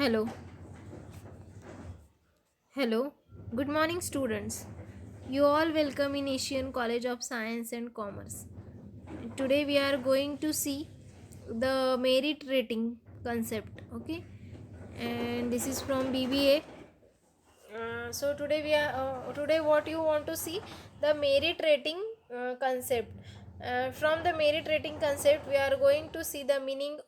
Hello, hello. Good morning, students. You all welcome in Asian College of Science and Commerce. Today we are going to see the merit rating concept. Okay, and this is from BBA. So today what you want to see the merit rating concept. From the merit rating concept, we are going to see the meaning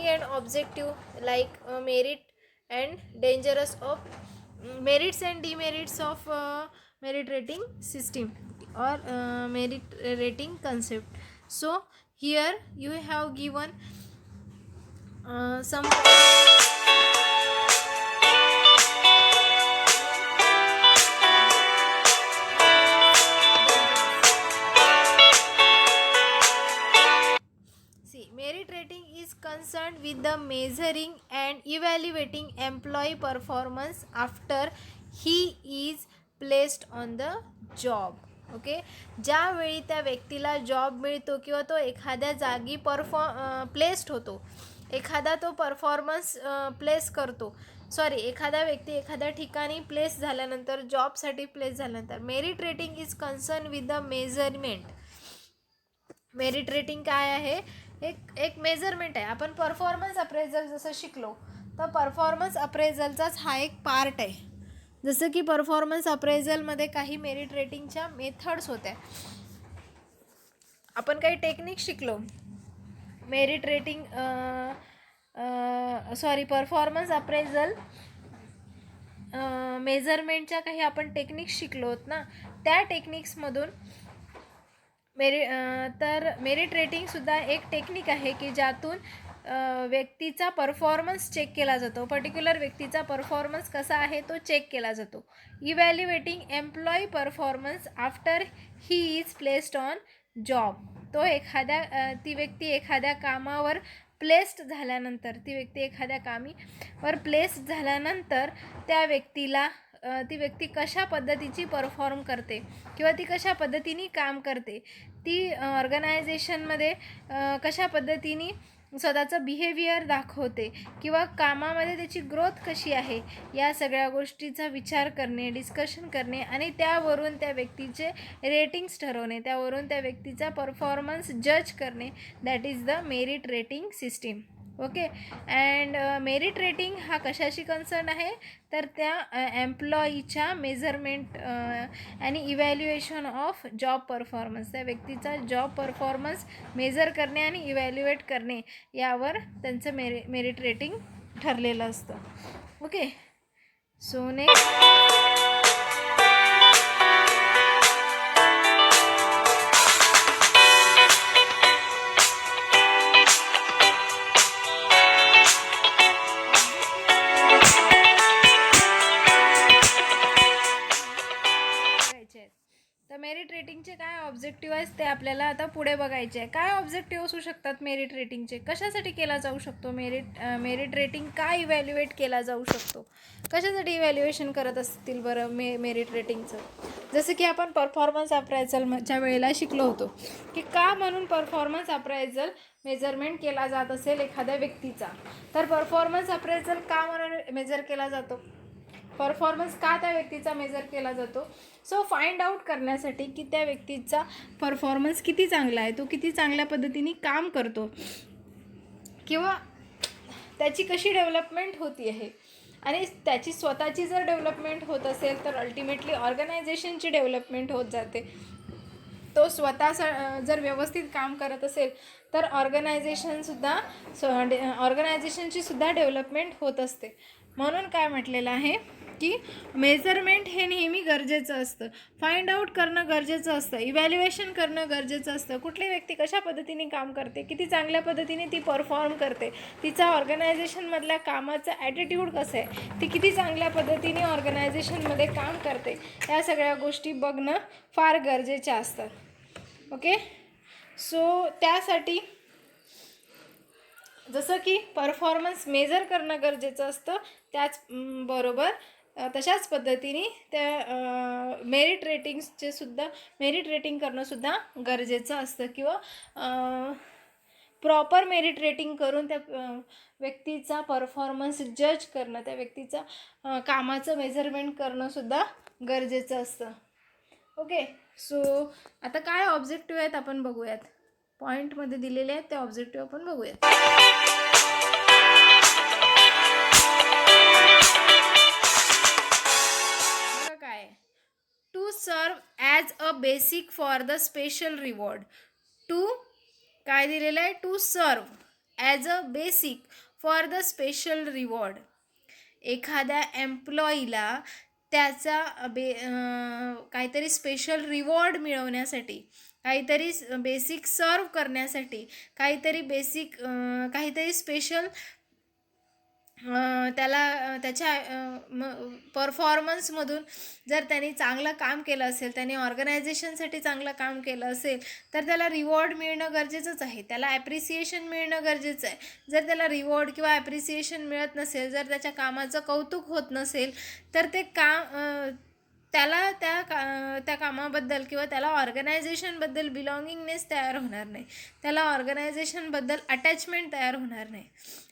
and objective like merit and dangerous of merits and demerits of merit rating system or merit rating concept. So here you have given some See, merit rating is concerned with the measuring and evaluating employee performance after he is placed on the job. Okay, ज्यावेळी त्या व्यक्तीला job मिळतो किंवा तो एखाद्या जागी placed होतो, एखादा तो परफॉर्मन्स प्लेस करतो, एखादा व्यक्ती एखाद्या ठिकाणी प्लेस झाल्यानंतर जॉबसाठी प्लेस झाल्यानंतर merit rating is concern with the measurement. Merit rating काय आहे? एक मेजरमेंट आहे. आपण परफॉर्मन्स अप्रेझल जसं शिकलो तर परफॉर्मन्स अप्रेझलचाच हा एक पार्ट आहे. जसं की परफॉर्मन्स अप्रेझलमध्ये काही मेरिट रेटिंगच्या मेथड्स होत्या. आपण काही टेक्निक शिकलो मेरिट रेटिंग परफॉर्मन्स अप्रेझल मेजरमेंटच्या काही आपण टेक्निक्स शिकलो ना, त्या टेक्निक्समधून मेरिट रेटिंगसुद्धा एक टेक्निक आहे की ज्यातून व्यक्तीचा परफॉर्मन्स चेक केला जातो. पर्टिक्युलर व्यक्तीचा परफॉर्मन्स कसा आहे तो चेक केला जातो. Evaluating employee performance after he is placed on job. ती व्यक्ती एखाद्या कामावर प्लेस्ड झाल्यानंतर प्लेस्ड झाल्यानंतर ती व्यक्ती कशा पद्धतीची परफॉर्म करते किंवा ती कशा पद्धतीने काम करते, ती ऑर्गनायझेशनमध्ये कशा पद्धतीने स्वतःचं बिहेवियर दाखवते किंवा कामामध्ये त्याची ग्रोथ कशी आहे, या सगळ्या गोष्टीचा विचार करणे, डिस्कशन करणे आणि त्यावरून त्या व्यक्तीचे रेटिंग्स ठरवणे, त्यावरून त्या व्यक्तीचा परफॉर्मन्स जज करणे, that is the merit rating system. Okay, and merit rating हा कशाशी कन्सर्न आहे तर त्या एम्प्लॉईच्या मेजरमेंट आणि इव्हॅल्युएशन ऑफ जॉब परफॉर्मन्स, त्या व्यक्तीचा जॉब परफॉर्मन्स मेजर करणे आणि इव्हॅल्युएट करणे यावर त्यांचं मेरिट रेटिंग ठरलेलं असतं. ओके, सो नेक्स्ट तर मेरिट रेटिंगचे काय ऑब्जेक्टिव्ह आहेत ते आपल्याला आता पुढे बघायचे आहे. काय ऑब्जेक्टिव्ह असू शकतात मेरिट रेटिंगचे? कशासाठी केला जाऊ शकतो मेरिट रेटिंग? काय इव्हॅल्युएट केला जाऊ शकतो? कशासाठी इव्हॅल्युएशन करत असतील बरं मेरिट रेटिंगचं? जसं की आपण परफॉर्मन्स अप्रायझलच्या वेळेला शिकलो होतो की का म्हणून परफॉर्मन्स अप्रायझल मेजरमेंट केला जात असेल एखाद्या व्यक्तीचा, तर परफॉर्मन्स अप्रायझल का म्हणून मेजर केला जातो, परफॉर्मन्स का त्या व्यक्तीचा मेजर केला जातो? सो फाइंड आउट करण्यासाठी की त्या व्यक्तीचा परफॉर्मन्स किती चांगला आहे, तो किती चांगल्या पद्धतीने काम करतो किंवा त्याची कशी डेव्हलपमेंट होती आहे, आणि त्याची स्वतःची जर डेव्हलपमेंट होत असेल तर अल्टिमेटली ऑर्गनायझेशनची डेव्हलपमेंट होत जाते. तो स्वतः जर व्यवस्थित काम करत असेल तर ऑर्गनायझेशनची सुद्धा डेव्हलपमेंट होत असते. म्हणून काय म्हटलेलं आहे की मेजरमेंट हे नेहमी गरजेचं असतं, फाइंड आउट करणं गरजेचं असतं, इव्हॅल्युएशन करणं गरजेचं असतं. कुठली व्यक्ती कशा पद्धतीने काम करते, किती चांगल्या पद्धतीने ती परफॉर्म करते, तिचा ऑर्गनायझेशनमधल्या कामाचा ॲटिट्यूड कसं आहे, ती किती चांगल्या पद्धतीने ऑर्गनायझेशनमध्ये काम करते, या सगळ्या गोष्टी बघणं फार गरजेच्या असतात. ओके, सो त्यासाठी जसं की परफॉर्मन्स मेजर करणं गरजेचं असतं, त्याचबरोबर तशाच पद्धतीने त्या मेरिट रेटिंग करणंसुद्धा गरजेचं असतं किंवा प्रॉपर मेरिट रेटिंग करून त्या व्यक्तीचा परफॉर्मन्स जज करणं, त्या व्यक्तीचा कामाचं मेजरमेंट करणंसुद्धा गरजेचं असतं. ओके. सो आता काय ऑब्जेक्टिव्ह आहेत आपण बघूयात. पॉईंटमध्ये दिलेले आहेत ते ऑब्जेक्टिव्ह आपण बघूयात. बघा काय, to serve as a basic for the special reward. To काय दिलेलं आहे, to serve as a basic for the special reward. एखाद्या एम्प्लॉईला त्याचा काहीतरी स्पेशल रिवॉर्ड मिळवण्यासाठी, काहीतरी बेसिक सर्व करण्यासाठी, काहीतरी बेसिक काहीतरी स्पेशल त्याला त्याच्या परफॉर्मन्समधून जर त्यांनी चांगलं काम केलं असेल, त्यांनी ऑर्गनायझेशनसाठी चांगलं काम केलं असेल, तर त्याला रिवॉर्ड मिळणं गरजेचंच आहे, त्याला ॲप्रिसिएशन मिळणं गरजेचं आहे. जर त्याला रिवॉर्ड किंवा ॲप्रिसिएशन मिळत नसेल, जर त्याच्या कामाचं कौतुक होत नसेल, तर ते त्याला त्या कामाबद्दल किंवा त्याला ऑर्गनायझेशनबद्दल बिलॉंगिंगनेस तयार होणार नाही, त्याला ऑर्गनायझेशनबद्दल अटॅचमेंट तयार होणार नाही.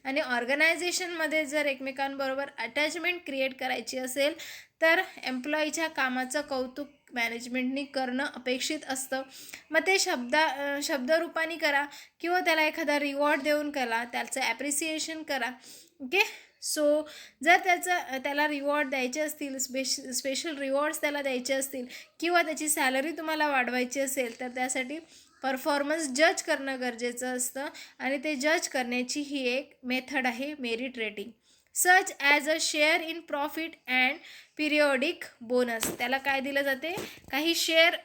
आणि ऑर्गनायझेशनमध्ये जर एकमेकांबरोबर अटॅचमेंट क्रिएट करायची असेल, तर एम्प्लॉईच्या कामाचं कौतुक मॅनेजमेंटनी करणं अपेक्षित असतं. मग ते शब्दरूपाने करा किंवा त्याला एखादा रिवॉर्ड देऊन करा, त्याचं ॲप्रिसिएशन करा. ओके. सो जर त्याला रिवॉर्ड द्यायचे असतील, स्पेशल रिवॉर्ड्स त्याला द्यायचे असतील किंवा त्याची सॅलरी तुम्हाला वाढवायची असेल, तर त्यासाठी परफॉर्मन्स जज करणं गरजेचं असतं. आणि ते जज करण्याची ही एक मेथड आहे merit rating. Such as a share in profit and periodic bonus. त्याला काय दिलं जाते, काही शेअर,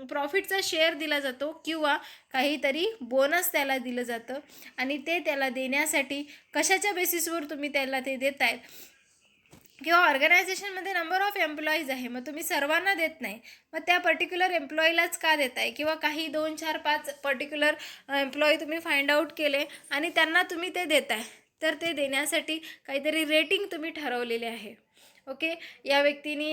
प्रॉफिटचा शेअर दिला जातो किंवा काहीतरी बोनस त्याला दिलं जातं. आणि ते त्याला देण्यासाठी कशाच्या बेसिसवर तुम्ही त्याला ते देताय, किंवा ऑर्गनायझेशनमध्ये नंबर ऑफ एम्प्लॉईज आहे, मग तुम्ही सर्वांना देत नाही, मग त्या पर्टिक्युलर एम्प्लॉईलाच का देताय, किंवा काही 2, 4, 5 पर्टिक्युलर एम्प्लॉई तुम्ही फाइंड आउट केले आणि त्यांना तुम्ही ते देताय, तर ते देण्यासाठी काहीतरी रेटिंग तुम्ही ठरवलेले आहे. ओके. या व्यक्तीने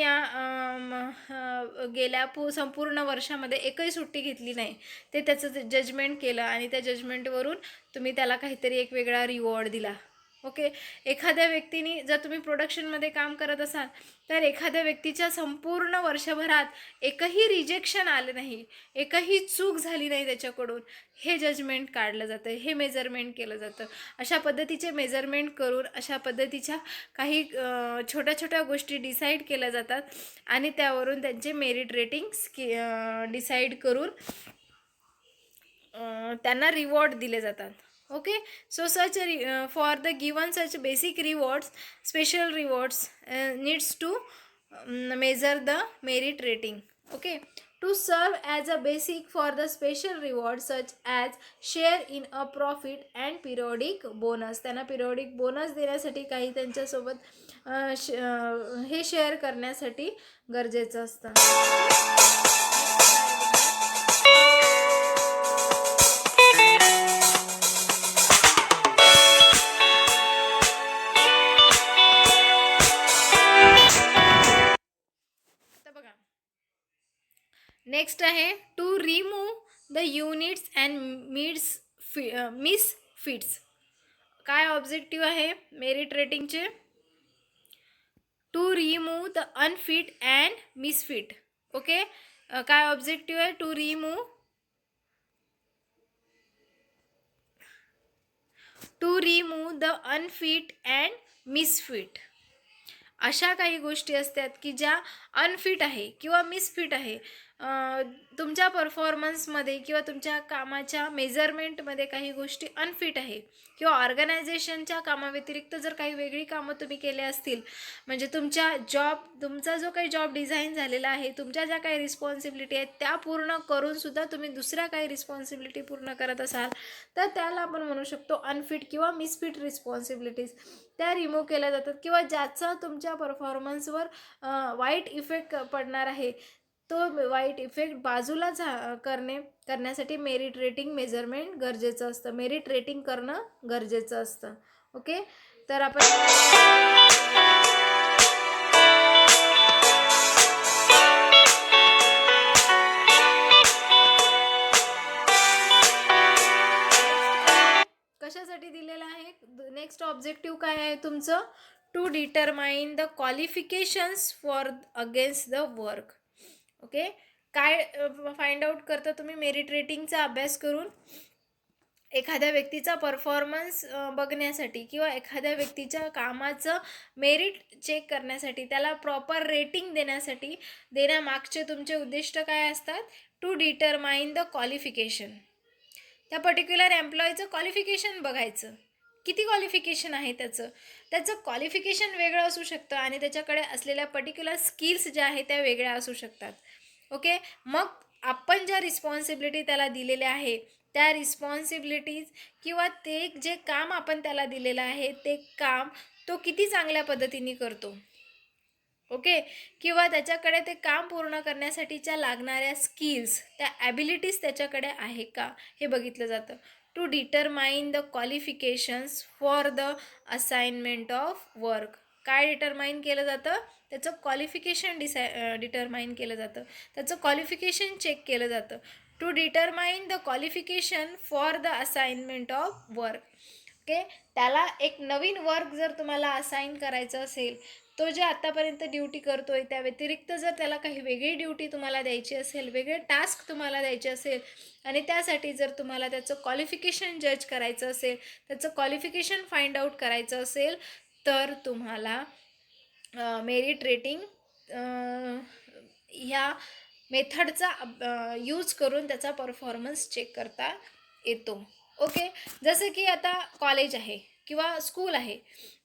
गेल्या संपूर्ण वर्षामध्ये एकही सुट्टी घेतली नाही, ते त्याचं जजमेंट केलं आणि त्या जजमेंटवरून तुम्ही त्याला काहीतरी एक वेगळा रिवॉर्ड दिला. ओके. एखाद्या व्यक्तीने, जर तुम्ही प्रोडक्शनमध्ये काम करत असाल, तर एखाद्या व्यक्तीच्या संपूर्ण वर्षभरात एकही रिजेक्शन आलं नाही, एकही चूक झाली नाही त्याच्याकडून, हे जजमेंट काढलं जातं, हे मेजरमेंट केलं जातं. अशा पद्धतीचे मेजरमेंट करून अशा पद्धतीच्या काही छोट्या छोट्या गोष्टी डिसाईड केल्या जातात आणि त्यावरून त्यांचे मेरिट रेटिंग्स डिसाईड करून त्यांना रिवॉर्ड दिले जातात. Okay. So such for the given such basic rewards, special rewards needs to measure the merit rating. Okay. To serve as a basic for the special reward such as share in a profit and periodic bonus. त्यांना periodic bonus देण्यासाठी, काही त्यांच्यासोबत हे share करण्यासाठी गरजेचं असतं. Next आहे to remove the units and misfits. काय ऑब्जेक्टिव्ह आहे मेरिट रेटिंगचे, to remove the unfit and misfit. Okay. काय ऑब्जेक्टिव्ह आहे, to remove the unfit and misfit. अशा काही गोष्टी असतात की ज्या अनफिट आहे किंवा मिसफिट आहे, तुमच्या परफॉर्मन्समध्ये किंवा तुमच्या कामाच्या मेजरमेंटमध्ये काही गोष्टी अनफिट आहे, किंवा ऑर्गनायझेशनच्या कामाव्यतिरिक्त जर काही वेगळी कामं तुम्ही केले असतील, म्हणजे तुमचा जो काही जॉब डिझाईन झालेला आहे, तुमच्या ज्या काही रिस्पॉन्सिबिलिटी आहेत त्या पूर्ण करूनसुद्धा तुम्ही दुसऱ्या काही रिस्पॉन्सिबिलिटी पूर्ण करत असाल, तर त्याला आपण म्हणू शकतो अनफिट किंवा मिसफिट रिस्पॉन्सिबिलिटीज. त्या रिमूव्ह केल्या जातात, किंवा ज्याचा तुमच्या परफॉर्मन्सवर वाईट इफेक्ट पडणार आहे, तो वाईट इफेक्ट बाजूला करण्यासाठी मेरिट रेटिंग मेजरमेंट गरजेचं असतं, मेरिट रेटिंग करणं गरजेचं असतं. ओके. तर आपण तुमचं to determine the qualifications for against the work. Okay, काय फाइंड आउट करता तुम्ही मेरिट रेटिंगचा अभ्यास करून? एखाद्या व्यक्तीचा परफॉर्मन्स बघण्यासाठी किंवा एखाद्या व्यक्तीच्या कामाचं मेरिट चेक करण्यासाठी, त्याला प्रॉपर रेटिंग देण्यामागचे तुमचे उद्दिष्ट काय असतात? To determine the qualification. त्या पर्टिक्युलर एम्प्लॉईचं क्वालिफिकेशन बघायचं, किती क्वालिफिकेशन आहे त्याचं क्वालिफिकेशन वेगळं असू शकतं आणि त्याच्याकडे असलेल्या पर्टिक्युलर स्किल्स ज्या आहेत त्या वेगळ्या असू शकतात. ओके, मग आपण ज्या रिस्पॉन्सिबिलिटी त्याला दिलेल्या आहे त्या रिस्पॉन्सिबिलिटीज किंवा ते जे काम आपण त्याला दिलेलं आहे ते काम तो किती चांगल्या पद्धतीने करतो. ओके, किंवा त्याच्याकडे ते काम पूर्ण करण्यासाठीच्या लागणाऱ्या स्किल्स, त्या ॲबिलिटीज त्याच्याकडे आहे का, हे बघितलं जातं. To determine the qualifications for the assignment of work. काय डिटरमाइन केलं जातं? त्याचं क्वालिफिकेशन डिटरमाइन केलं जातं, त्याचं क्वालिफिकेशन चेक केलं जातं. To determine the qualification for the assignment of work. Okay, त्याला एक नवीन वर्क जर तुम्हाला असाइन करायचं असेल, तो जे आत्तापर्यंत ड्युटी करतोय त्या व्यतिरिक्त जर त्याला काही वेगळी ड्युटी तुम्हाला द्यायची असेल, वेगळे टास्क तुम्हाला द्यायचे असेल आणि त्यासाठी जर तुम्हाला त्याचं क्वालिफिकेशन जज करायचं असेल, त्याचं क्वालिफिकेशन फाइंड आउट करायचं असेल, तर तुम्हाला मेरिट रेटिंग ह्या मेथडचा यूज करून त्याचा परफॉर्मन्स चेक करता येतो. ओके, जसं की आता कॉलेज आहे किंवा स्कूल आहे.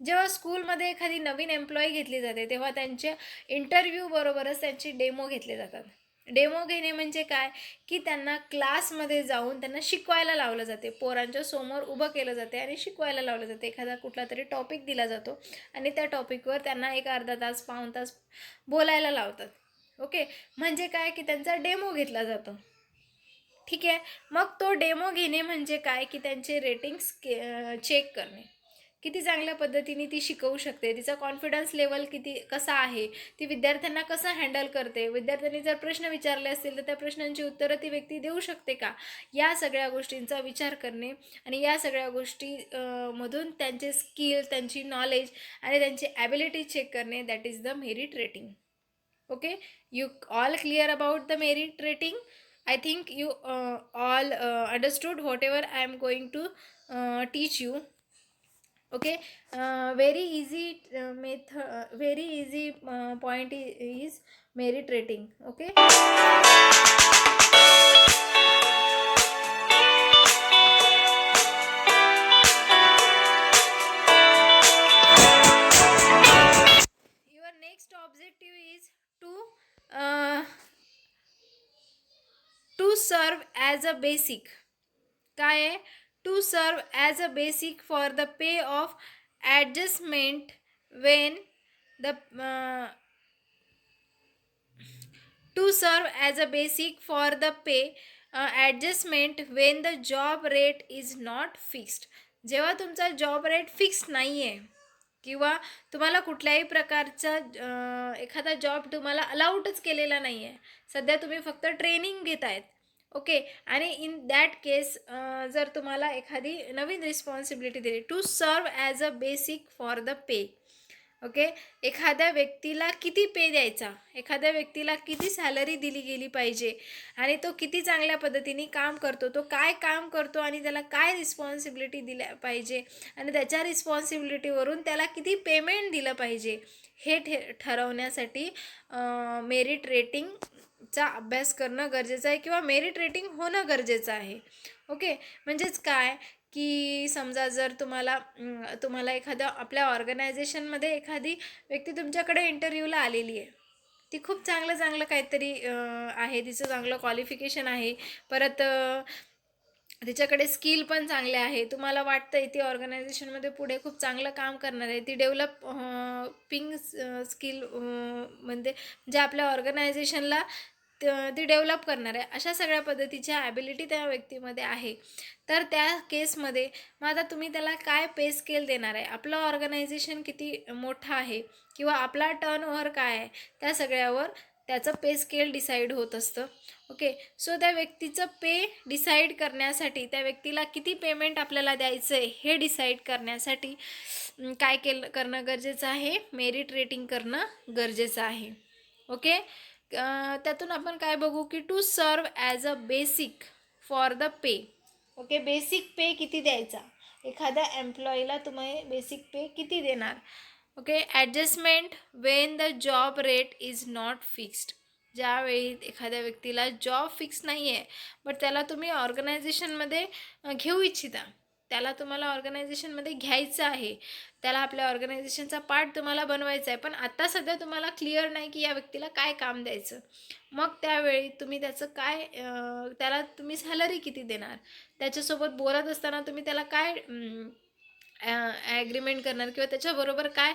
जेव्हा स्कूलमध्ये एखादी नवीन एम्प्लॉई घेतली जाते तेव्हा त्यांच्या इंटरव्ह्यू बरोबरच त्यांची डेमो घेतले जातात. डेमो घेणे म्हणजे काय, की त्यांना क्लासमध्ये जाऊन त्यांना शिकवायला लावलं जाते, पोरांच्या समोर उभं केलं जाते आणि शिकवायला लावलं जाते. एखादा कुठला तरी टॉपिक दिला जातो आणि त्या टॉपिकवर त्यांना एक अर्धा तास पाऊण तास बोलायला लावतात. ओके, म्हणजे काय, की त्यांचा डेमो घेतला जातो. ठीक आहे, मग तो डेमो घेणे म्हणजे काय, की त्यांचे रेटिंग्स चेक करणे, किती चांगल्या पद्धतीने ती शिकवू शकते, तिचा कॉन्फिडन्स लेवल कसा आहे, ती विद्यार्थ्यांना कसं हँडल करते, विद्यार्थ्यांनी जर प्रश्न विचारले असतील तर त्या प्रश्नांची उत्तरं ती व्यक्ती देऊ शकते का, या सगळ्या गोष्टींचा विचार करणे आणि या सगळ्या गोष्टी मधून त्यांचे स्किल, त्यांची नॉलेज आणि त्यांची ॲबिलिटी चेक करणे, that is the merit rating. Okay, you all clear about the merit rating? I think you all understood whatever I am going to teach you. Okay, very easy method, very easy point is merit rating. Okay. Your next objective is to serve as a basic. काय आहे? To serve as a basic for the pay of adjustment when the to serve as a basic for the pay adjustment when the job rate is not fixed. जेव्हा तुमचा job rate fix नाही आहे किंवा तुम्हाला कुठल्याही प्रकारचा एखादा job तुम्हाला अलाउडच केलेला नाही आहे, सध्या तुम्ही फक्त ट्रेनिंग घेत आहेत. ओके, आणि इन दॅट केस जर तुम्हाला एखादी नवीन रिस्पॉन्सिबिलिटी दिली, to serve as a basic for the pay. Okay, एखाद्या व्यक्तीला किती पे द्यायचा, एखाद्या व्यक्तीला किती सॅलरी दिली गेली पाहिजे आणि तो किती चांगल्या पद्धतीने काम करतो, तो काय काम करतो आणि त्याला काय रिस्पॉन्सिबिलिटी दिल्या पाहिजे आणि त्याच्या रिस्पॉन्सिबिलिटीवरून त्याला किती पेमेंट दिलं पाहिजे, हे ठरवण्यासाठी मेरिट रेटिंगचा अभ्यास करणं गरजेचं आहे किंवा मेरिट रेटिंग होणं गरजेचं आहे. ओके, म्हणजेच काय, की समजा जर तुम्हाला एखाद्या आपल्या ऑर्गनायझेशनमध्ये एखादी व्यक्ती तुमच्याकडे इंटरव्ह्यूला आलेली आहे, ती खूप चांगलं काहीतरी आहे, तिचं चांगलं क्वालिफिकेशन आहे, परत तिच्याकडे स्किल पण चांगले आहे, तुम्हाला वाटतं आहे ती ऑर्गनायझेशनमध्ये पुढे खूप चांगलं काम करणार आहे, ती डेव्हलपिंग स्किल म्हणजे आपल्या ऑर्गनायझेशनला ती डेव्हलप करणार आहे, अशा सगळ्या पद्धतीच्या ॲबिलिटी त्या व्यक्तीमध्ये आहे. तर त्या केसमध्ये मग आता तुम्ही त्याला काय पे स्केल देणार आहे, आपलं ऑर्गनायझेशन किती मोठं आहे किंवा आपला टर्नओव्हर काय आहे, त्या सगळ्यावर त्याचं पे स्केल डिसाईड होत असतं. ओके, सो त्या व्यक्तीचं पे डिसाईड करण्यासाठी, त्या व्यक्तीला किती पेमेंट आपल्याला द्यायचं आहे हे डिसाईड करण्यासाठी काय करणं गरजेचं आहे, मेरिट रेटिंग करणं गरजेचं आहे. ओके, त्यातून आपण काय बघू की to serve as a basic for the pay. Okay, basic pay किती द्यायचा, एखाद्या एम्प्लॉईला तुम्ही बेसिक पे किती देणार. Okay, adjustment when the job rate is not fixed. ज्यावेळी एखाद्या व्यक्तीला जॉब फिक्स नाही आहे बट त्याला तुम्ही ऑर्गनायझेशनमध्ये घेऊ इच्छिता, त्याला तुम्हाला ऑर्गनायझेशनमध्ये घ्यायचं आहे, त्याला आपल्या ऑर्गनायझेशनचा पार्ट तुम्हाला बनवायचा आहे, पण आता सध्या तुम्हाला क्लिअर नाही की या व्यक्तीला काय काम द्यायचं. मग त्यावेळी तुम्ही त्याचं काय त्याला तुम्ही सॅलरी किती देणार, त्याच्यासोबत बोलत असताना तुम्ही त्याला काय ॲग्रीमेंट करणार किंवा त्याच्याबरोबर काय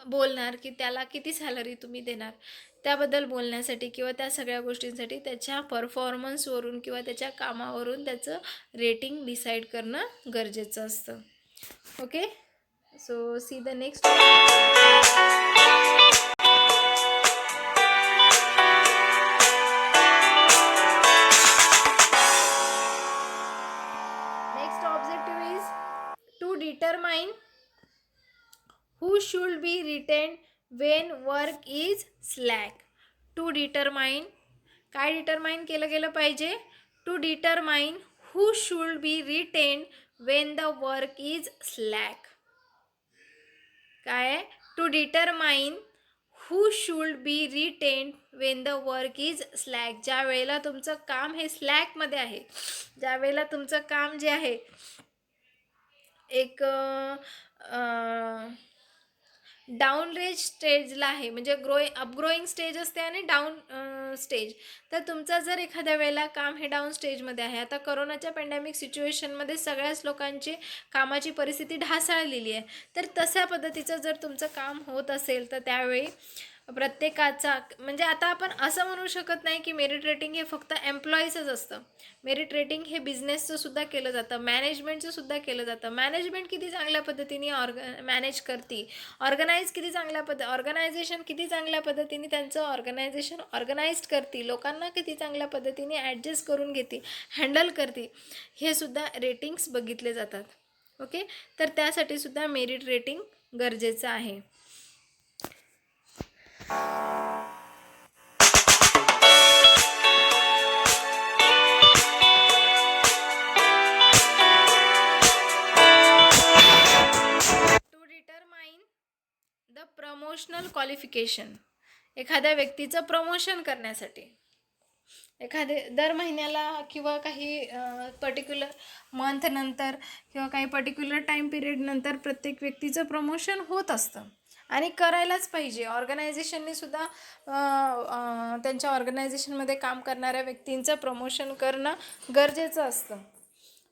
बोलणार की त्याला किती सॅलरी तुम्ही देणार, त्याबद्दल बोलण्यासाठी किंवा त्या सगळ्या गोष्टींसाठी त्याच्या परफॉर्मन्सवरून किंवा त्याच्या कामावरून त्याचं रेटिंग डिसाईड करणं गरजेचं असतं. Okay, so see the next. Next objective is to determine who should be retained when work is slack. To determine, काय डिटरमाइन केलं गेलं पाहिजे, to determine who should be retained when the work is slack. काय, to determine who should be retained when the work is slack. ज्या वेळेला तुमचं काम हे स्लॅकमध्ये आहे, ज्या वेळेला तुमचं काम जे आहे एक डाऊन रेंज स्टेजला आहे, म्हणजे अपग्रोईंग स्टेज असते आणि डाऊन स्टेज. तर तुमचं जर एखाद्या वेळेला काम हे डाऊन स्टेजमध्ये आहे, आता करोनाच्या पॅन्डेमिक सिच्युएशनमध्ये सगळ्याच लोकांची कामाची परिस्थिती ढासळलेली आहे, तर तशा पद्धतीचं जर तुमचं काम होत असेल तर त्यावेळी प्रत्येकाचा, म्हणजे आता आपण असं म्हणू शकत नाही की मेरिट रेटिंग हे फक्त एम्प्लॉईजच असतं. मेरिट रेटिंग हे बिझनेसचं सुद्धा केलं जातं, मॅनेजमेंटचं सुद्धा केलं जातं. मॅनेजमेंट किती चांगल्या पद्धतीने मॅनेज करते, ऑर्गनायझेशन किती चांगल्या पद्धतीने त्यांचं ऑर्गनायझेशन ऑर्गनाइज्ड करते, लोकांना किती चांगल्या पद्धतीने ॲडजस्ट करून घेते, हँडल करते, हे सुद्धा रेटिंग्स बघितले जातात. ओके, तर त्यासाठी सुद्धा मेरिट रेटिंग गरजेचं आहे. To determine the promotional qualification. एखाद्या व्यक्तीचं प्रमोशन करण्यासाठी दर महिन्याला किंवा काही पर्टिक्युलर मंथ नंतर किंवा काही पर्टिक्युलर टाईम पिरियड नंतर प्रत्येक व्यक्तीचं प्रमोशन होत असतं आणि करायलाच पाहिजे. ऑर्गनायझेशनने सुद्धा त्यांच्या ऑर्गनायझेशनमध्ये काम करणाऱ्या व्यक्तींचं प्रमोशन करणं गरजेचं असतं,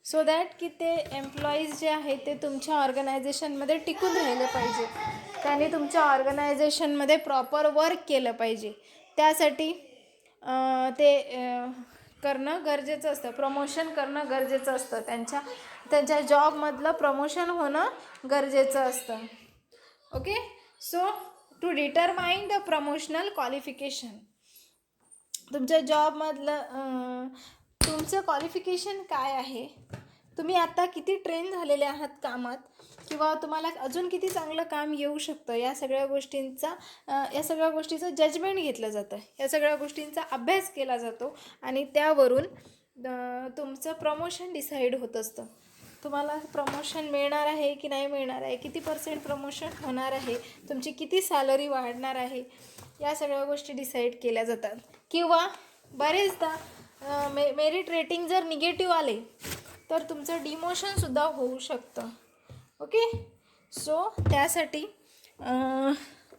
सो दॅट की ते एम्प्लॉईज जे आहेत ते तुमच्या ऑर्गनायझेशनमध्ये टिकून राहिले पाहिजे, त्यांनी तुमच्या ऑर्गनायझेशनमध्ये प्रॉपर वर्क केलं पाहिजे. त्यासाठी ते करणं गरजेचं असतं, प्रमोशन करणं गरजेचं असतं, त्यांच्या जॉबमधलं प्रमोशन होणं गरजेचं असतं. Okay, so to determine the promotional qualification. तुमच्या जॉबमधलं तुमचं क्वालिफिकेशन काय आहे, तुम्ही आता किती ट्रेन झालेले आहात कामात, किंवा तुम्हाला अजून किती चांगलं काम येऊ शकतं, या सगळ्या गोष्टीचं जजमेंट घेतलं जातं, या सगळ्या गोष्टींचा अभ्यास केला जातो आणि त्यावरून तुमचं प्रमोशन डिसाईड होत असतं. तुम्हाला प्रमोशन मिळणार आहे की नाही मिळणार आहे, किती % प्रमोशन होणार आहे, तुमची किती सॅलरी वाढणार आहे, या सगळ्या गोष्टी डिसाईड केल्या जातात. किंवा बरेचदा मेरिट रेटिंग जर निगेटिव्ह आले तर तुमचं डिमोशनसुद्धा होऊ शकतं. ओके, सो त्यासाठी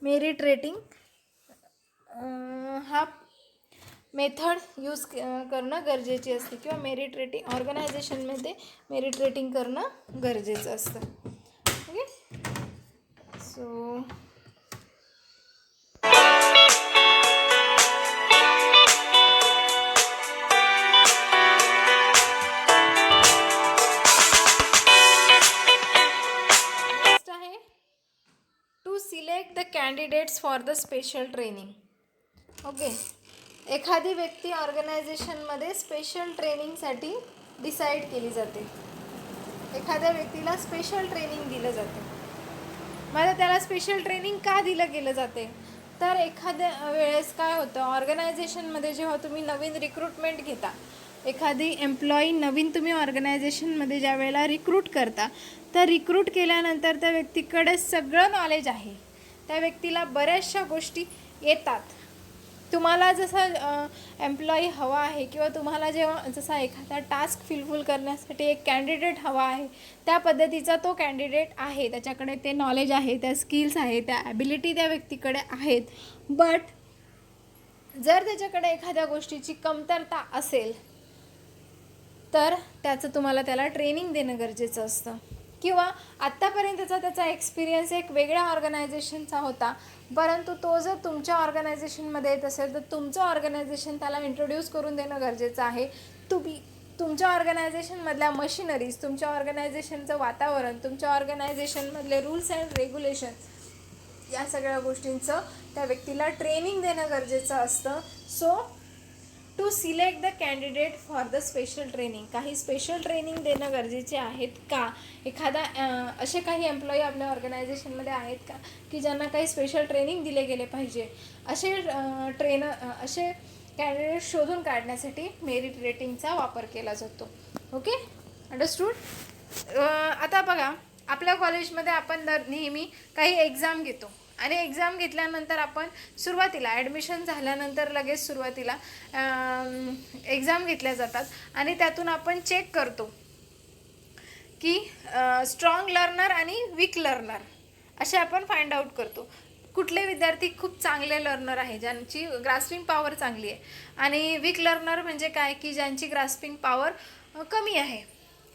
मेरिट रेटिंग हा मेथड यूज करणं गरजेची असते, किंवा मेरिट रेटिंग ऑर्गनायझेशनमध्ये मेरिट रेटिंग करणं गरजेचं असतं. ओके, सो नेक्स्ट आहे to select the candidates for the special training. Okay. एखादी व्यक्ती ऑर्गनायझेशनमध्ये स्पेशल ट्रेनिंगसाठी डिसाईड केली जाते. एखाद्या व्यक्तीला स्पेशल ट्रेनिंग दिलं जाते. मग त्याला स्पेशल ट्रेनिंग का दिलं गेलं जाते? तर एखाद्या वेळेस काय होतं, ऑर्गनायझेशनमध्ये जेव्हा तुम्ही नवीन रिक्रुटमेंट घेता, एखादी एम्प्लॉई नवीन तुम्ही ऑर्गनायझेशनमध्ये ज्या वेळेला रिक्रूट करता, तर रिक्रूट केल्यानंतर त्या व्यक्तीकडे सगळं नॉलेज आहे. त्या व्यक्तीला बऱ्याचशा गोष्टी येतात. तुम्हाला जसा एम्प्लॉई हवा आहे किंवा तुम्हाला जेव्हा जसा एखादा टास्क फिलफुल करण्यासाठी एक कॅन्डिडेट हवा आहे, त्या पद्धतीचा तो कॅन्डिडेट आहे. त्याच्याकडे ते नॉलेज आहे, त्या स्किल्स आहे, त्या ॲबिलिटी त्या व्यक्तीकडे आहेत. बट जर त्याच्याकडे एखाद्या गोष्टीची कमतरता असेल तर तुम्हाला त्याला ट्रेनिंग देणं गरजेचं असतं. किंवा आत्तापर्यंतचा त्याचा एक्सपिरियन्स एक वेगळ्या ऑर्गनायझेशनचा होता, परंतु तो जर तुमच्या ऑर्गनायझेशनमध्ये येत असेल तर तुमचं ऑर्गनायझेशन त्याला इंट्रोड्यूस करून देणं गरजेचं आहे. तुम्ही तुमच्या ऑर्गनायझेशनमधल्या मशिनरीज, तुमच्या ऑर्गनायझेशनचं वातावरण, तुमच्या ऑर्गनायझेशनमधले रूल्स अँड रेग्युलेशन, या सगळ्या गोष्टींचं त्या व्यक्तीला ट्रेनिंग देणं गरजेचं असतं. So to select the candidate for the special training, काही स्पेशल ट्रेनिंग देणं गरजेचे आहेत का? एखादा असे काही एम्प्लॉई आपल्या ऑर्गनायझेशनमध्ये आहेत का की ज्यांना काही स्पेशल ट्रेनिंग दिले गेले पाहिजे? असे कॅन्डिडेट शोधून काढण्यासाठी मेरिट रेटिंगचा वापर केला जातो. Okay, understood. आता बघा, आपल्या कॉलेजमध्ये आपण नेहमी काही एक्झाम घेतो आणि एक्झाम घेतल्यानंतर आपण सुरुवातीला ॲडमिशन झाल्यानंतर लगेच सुरुवातीला एक्झाम घेतल्या जातात आणि त्यातून आपण चेक करतो की स्ट्रॉंग लर्नर आणि वीक लर्नर असे आपण फाइंड आउट करतो. कुठले विद्यार्थी खूप चांगले लर्नर आहे, ज्यांची ग्रास्पिंग पॉवर चांगली आहे, आणि वीक लर्नर म्हणजे काय की ज्यांची ग्रास्पिंग पॉवर कमी आहे.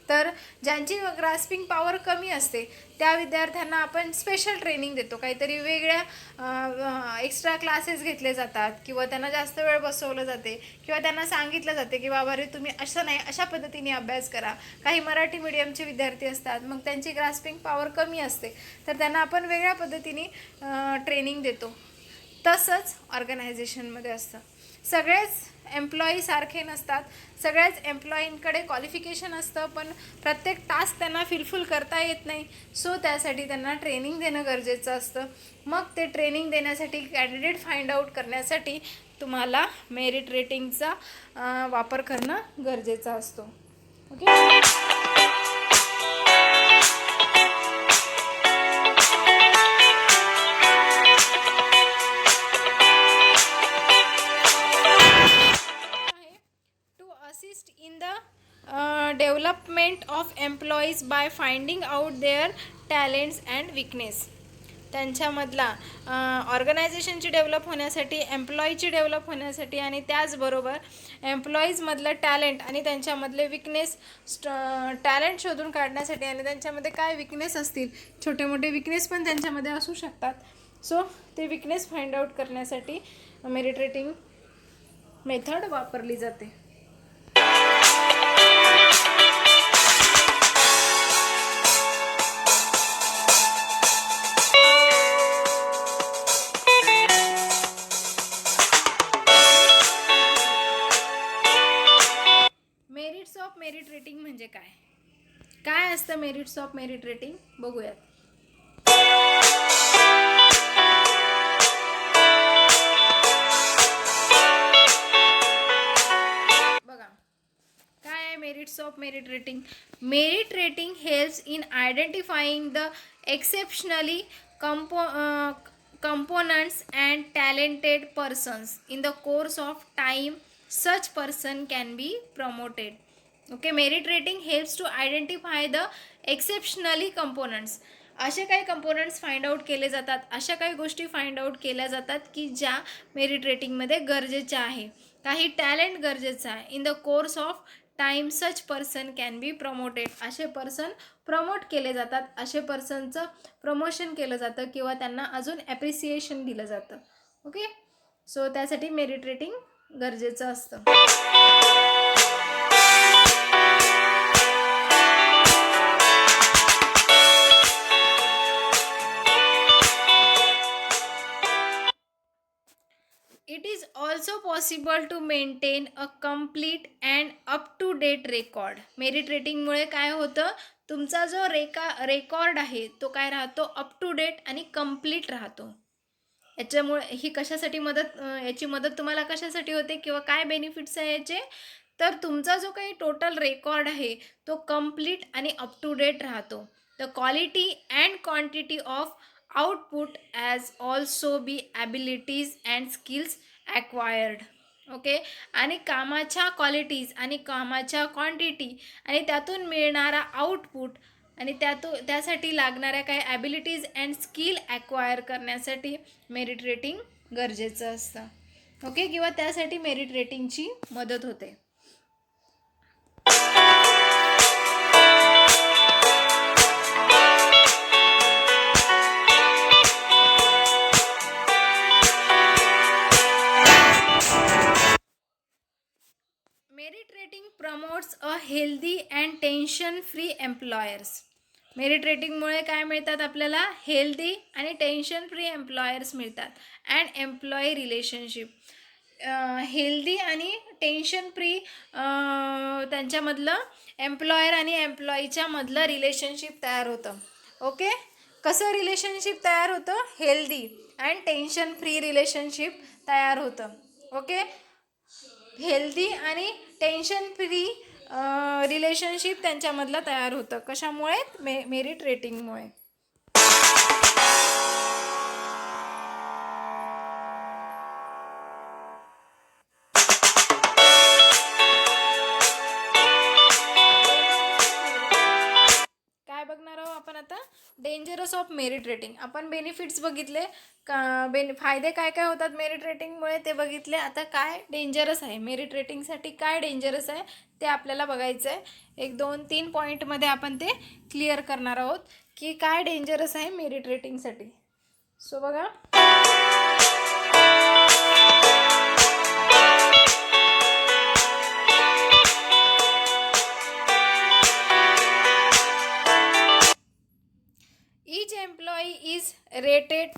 तर ज्यांची ग्रास्पिंग पॉवर कमी असते त्या विद्यार्थ्यांना आपण स्पेशल ट्रेनिंग देतो. काहीतरी वेगळ्या एक्स्ट्रा क्लासेस घेतले जातात किंवा त्यांना जास्त वेळ बसवलं जाते किंवा त्यांना सांगितलं जाते की बाबा रे तुम्ही असं नाही, अशा पद्धतीने अभ्यास करा. काही मराठी मीडियमचे विद्यार्थी असतात, मग त्यांची ग्रास्पिंग पॉवर कमी असते, तर त्यांना आपण वेगळ्या पद्धतीने ट्रेनिंग देतो. तसंच ऑर्गनायझेशनमध्ये असतं. सगळेच एम्प्लॉई सारखे नसतात, सगळ्याच एम्प्लॉईंकडे क्वालिफिकेशन असतं, पण प्रत्येक टास्क त्यांना फिलफुल करता येत नाही. सो त्यासाठी त्यांना ट्रेनिंग देणं गरजेचं असतं. मग ते ट्रेनिंग देण्यासाठी, कॅन्डिडेट फाइंड आउट करण्यासाठी तुम्हाला मेरिट रेटिंगचा वापर करणं गरजेचं असतो. Okay. in the development of employees by finding out their talents and weakness. त्यांच्यामधला ऑर्गनायझेशनची डेव्हलप होण्यासाठी, एम्प्लॉईची डेव्हलप होण्यासाठी आणि त्याचबरोबर एम्प्लॉईजमधलं टॅलेंट आणि त्यांच्यामधले विकनेस, टॅलेंट शोधून काढण्यासाठी आणि त्यांच्यामध्ये काय विकनेस असतील, छोटे मोठे विकनेस पण त्यांच्यामध्ये असू शकतात. सो ते विकनेस फाइंड आउट करण्यासाठी मेरिट रेटिंग मेथड वापरली जाते. मेरिट्स ऑफ मेरिट रेटिंग म्हणजे काय? काय असतं मेरिट्स ऑफ मेरिट रेटिंग बघूयात. बघा काय आहे merits of merit rating. Merit rating helps in identifying the exceptionally components and talented persons in the course of time. Such person can be promoted. Okay, merit rating helps to identify the exceptionally components. असे काही components find out केले जातात, अशा काही गोष्टी find out केल्या जातात की ज्या मेरिट रेटिंगमध्ये गरजेच्या आहे. काही टॅलेंट गरजेचं आहे. In the course of time such person can be promoted. असे पर्सन प्रमोट केले जातात, असे पर्सनचं प्रमोशन केलं जातं किंवा त्यांना अजून ॲप्रिसिएशन दिलं जातं. ओके, सो त्यासाठी मेरिट रेटिंग गरजेचं असतं. It is also possible to maintain a complete and up to date record. Merit रेटिंगमुळे काय होतं, तुमचा जो रेकॉर्ड आहे तो काय राहतो, अप टू डेट आणि कम्प्लीट राहतो. याच्यामुळे ही कशासाठी याची मदत तुम्हाला कशासाठी होते किंवा काय बेनिफिट्स आहे याचे, तर तुमचा जो काही टोटल रेकॉर्ड आहे तो कम्प्लीट आणि अप टू डेट राहतो. The quality and quantity of output as also be abilities and skills acquired. Okay. आणि कामाच्या क्वालिटीज आणि कामाच्या क्वांटिटी आणि त्यातून मिळणारा आउटपुट आणि त्यासाठी लागणाऱ्या काही ॲबिलिटीज अँड स्किल ॲक्वायर करण्यासाठी मेरिट रेटिंग गरजेचं असतं. ओके. किंवा त्यासाठी मेरिट रेटिंगची मदत होते. Merit rating promotes a healthy and tension free employers. Merit रेटिंगमुळे काय मिळतात आपल्याला, हेल्दी आणि टेन्शन फ्री एम्प्लॉयर्स मिळतात. अँड एम्प्लॉई रिलेशनशिप, हेल्दी आणि टेन्शन फ्री त्यांच्यामधलं एम्प्लॉयर आणि एम्प्लॉईच्या मधलं रिलेशनशिप तयार होतं. ओके. कसं रिलेशनशिप तयार होतं, healthy and tension free relationship तयार होतं. ओके. हेल्दी आणि टेन्शन फ्री रिलेशनशिप त्यांच्यामधलं तयार होतं. कशामुळे, मेरिट रेटिंगमुळे. काय बघणार आहोत आपण आता, डेंजरस ऑफ मेरिट रेटिंग. आपण बेनिफिट्स बघितले का, फायदे काय काय होतात मेरिट रेटिंगमुळे ते बघितले. आता काय डेंजरस आहे, मेरिट रेटिंगसाठी काय डेंजरस आहे ते आपल्याला बघायचं आहे. 1, 2, 3 पॉईंटमध्ये आपण ते क्लिअर करणार आहोत की काय डेंजरस आहे मेरिट रेटिंगसाठी. सो बघा, each employee is rated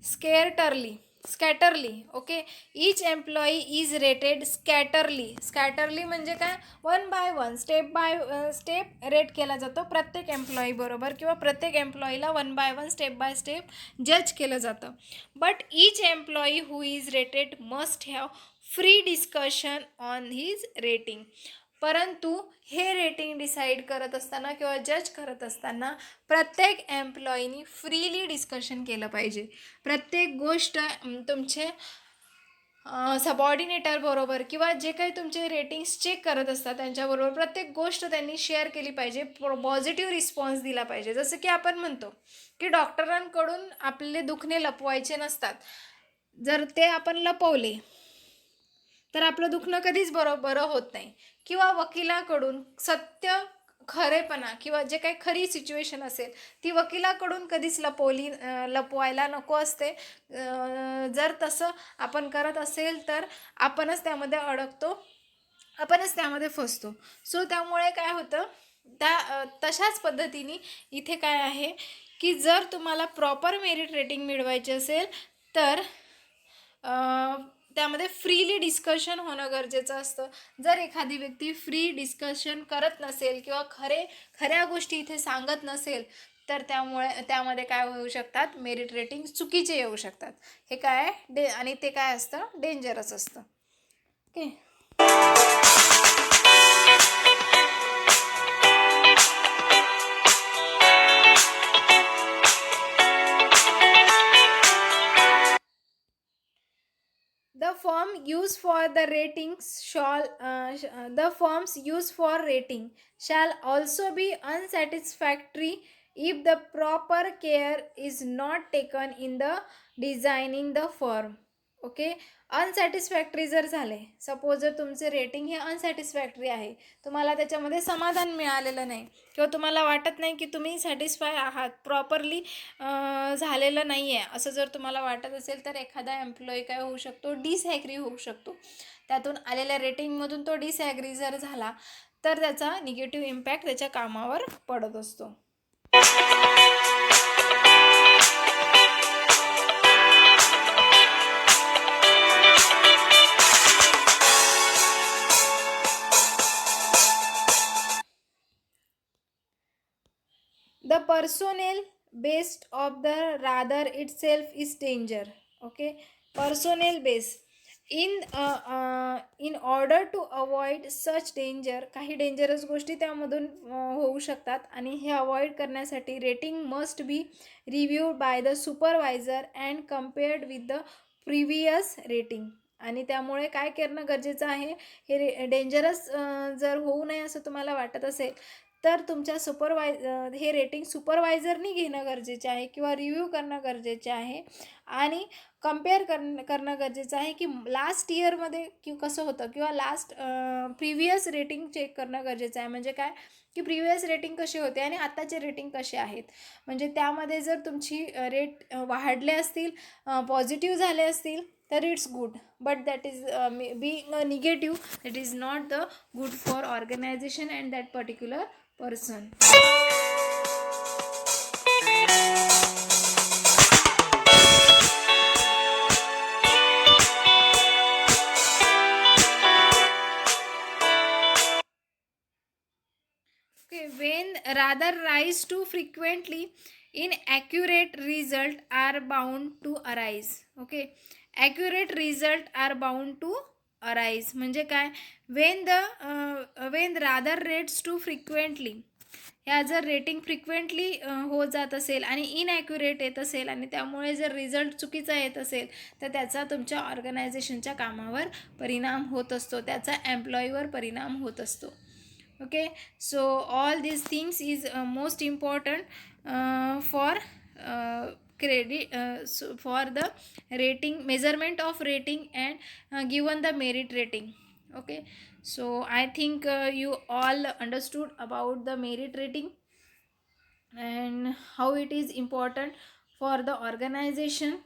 scatterly. Okay. each employee is rated scatterly म्हणजे काय, 1 by 1 step by step rate केला जातो प्रत्येक एम्प्लॉई बरोबर, किंवा प्रत्येक एम्प्लॉईला 1 by 1 स्टेप बाय स्टेप जज केलं जातं. But each employee who is rated must have free discussion on his rating. परंतु हे रेटिंग डिसाईड करत असताना किंवा जज करत असताना प्रत्येक एम्प्लॉईनी फ्रीली डिस्कशन केलं पाहिजे. प्रत्येक गोष्ट तुमचे सबऑर्डिनेटर बरोबर किंवा जे काही तुमचे रेटिंग्स चेक करत असतात त्यांच्याबरोबर प्रत्येक गोष्ट त्यांनी शेअर केली पाहिजे, पॉझिटिव्ह रिस्पॉन्स दिला पाहिजे. जसं की आपण म्हणतो की डॉक्टरांकडून आपले दुखणे लपवायचे नसतात. जर ते आपण लपवले तर आपलं दुखणं कधीच बरं होत नाही. किंवा वकिलाकडून सत्य, खरेपणा किंवा जे काही खरी सिच्युएशन असेल ती वकिलाकडून कधीच लपवायला नको असते. जर तसं आपण करत असेल तर आपणच त्यामध्ये अडकतो, आपणच त्यामध्ये फसतो. सो त्यामुळे काय होतं, तशाच पद्धतीने इथे काय आहे की जर तुम्हाला प्रॉपर मेरिट रेटिंग मिळवायचे असेल तर त्यामध्ये फ्रीली डिस्कशन होणं गरजेचं असतं. जर एखादी व्यक्ती फ्री डिस्कशन करत नसेल किंवा खऱ्या गोष्टी इथे सांगत नसेल तर त्यामध्ये काय होऊ शकतात, मेरिट रेटिंग चुकीचे येऊ शकतात. हे काय आणि ते काय असतं, डेंजरस असतं. Okay. The firms used for rating shall also be unsatisfactory if the proper care is not taken in the designing the firm. Okay. Unsatisfactory जर झाले, सपोज जर तुमचे रेटिंग हे अनसॅटिस्फॅक्टरी आहे, तुम्हाला त्याच्यामध्ये समाधान मिळालेलं नाही किंवा तुम्हाला वाटत नाही की तुम्ही सॅटिस्फाय आहात, प्रॉपरली झालेलं नाही आहे असं जर तुम्हाला वाटत असेल तर एखादा एम्प्लॉई काय होऊ शकतो, डिसॲग्री होऊ शकतो. त्यातून आलेल्या रेटिंगमधून तो डिसॲग्री जर झाला तर त्याचा निगेटिव्ह इम्पॅक्ट त्याच्या कामावर पडत असतो. personnel based of the rather itself is danger. Okay, personnel base. In order to avoid such danger, काही डेंजरस गोष्टी त्यामधून होऊ शकतात आणि हे अवॉइड करण्यासाठी rating must be reviewed by the supervisor and compared with the previous rating. आणि त्यामुळे काय करणं गरजेचं आहे, हे डेंजरस जर होऊ नये असं तुम्हाला वाटत असेल तर तुमच्या हे रेटिंग सुपरवायझरनी घेणं गरजेचे आहे किंवा रिव्ह्यू करणं गरजेचे आहे आणि कम्पेअर करणं गरजेचं आहे की लास्ट इयरमध्ये कसं होतं किंवा प्रिव्हियस रेटिंग चेक करणं गरजेचं आहे. म्हणजे काय की प्रिव्हियस रेटिंग कशी होते आणि आत्ताचे रेटिंग कसे आहेत. म्हणजे त्यामध्ये जर तुमची रेट वाढले असतील, पॉझिटिव्ह झाले असतील तर it's good, but that is being a negative, that is not the good for organization and that particular person. Okay, when rather rise too frequently, inaccurate result are bound to arise. Okay, accurate result are bound to arise म्हणजे काय, when rather rates too frequently, ह्या जर rating frequently होत जात असेल आणि इनॲक्युरेट येत असेल आणि त्यामुळे जर रिझल्ट चुकीचा येत असेल तर त्याचा तुमच्या ऑर्गनायझेशनच्या कामावर परिणाम होत असतो, त्याचा एम्प्लॉईवर परिणाम होत असतो. Okay, so all these things is most important for for the rating, measurement of rating and given the merit rating. Okay, so I think you all understood about the merit rating and how it is important for the organization.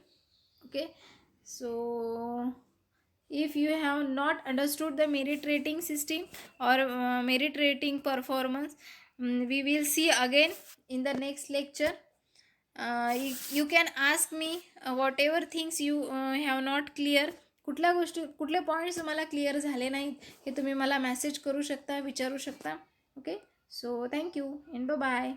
Okay, so if you have not understood the merit rating system or merit rating performance, we will see again in the next lecture. You can ask me whatever things you have not clear, कुठले points तुम्हाला clear झाले नाहीत हे तुम्ही मला message करू शकता, विचारू शकता. Okay, so thank you and bye.